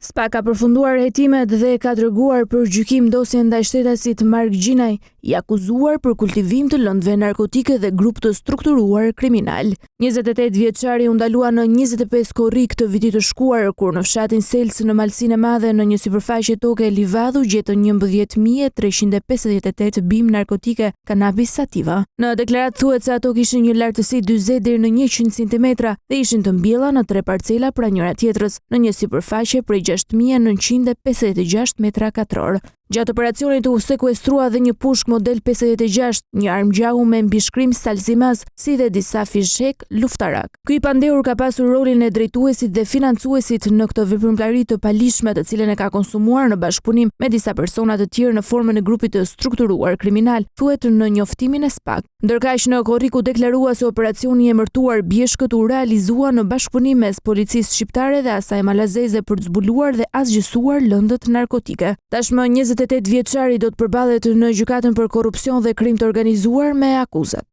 SPAK ka përfunduar hetimet dhe ka dërguar për gjykim dosjen ndaj shtetasit Mark Gjinaj, i akuzuar për kultivim të lëndëve narkotike dhe grup të strukturuar kriminal. 28 vjeçari u ndalua në 25 korrik të vitit të shkuar, kur në fshatin Sels në Malsinë e Madhe në një sipërfaqe toke livadhu gjetën 11.358 bim narkotike kanabis sativa. Në deklaratë thuhet se ato kishin një lartësi 40 deri në 100 cm dhe ishin të mbjella në 3 parcela pra njëra tjetrës në një sipërfaqe prej 6.956 metra katror. Gjatë operacionit u sekuestrua dhe një pushk model 56, një armë gjahu me mbishkrim salzimaz, si dhe disa fishek luftarak. Ky i pandehur ka pasur rolin e drejtuesit dhe financuesit në këtë veprimtari të palishme, të cilën e ka konsumuar në bashkëpunim me disa persona të tjerë në formën e grupit të strukturuar kriminal, thuhet në njoftimin e SPAK. Ndërkaq në korrik u deklarua se operacioni i emërtuar Bjeshkët u realizua në bashkëpunim mes policisë shqiptare dhe asaj malazeze për të zbuluar dhe asgjësuar lëndët narkotike. Tashmë 28 vjeçari do të përballet në gjykatën për korrupsion dhe krim të organizuar me akuzat.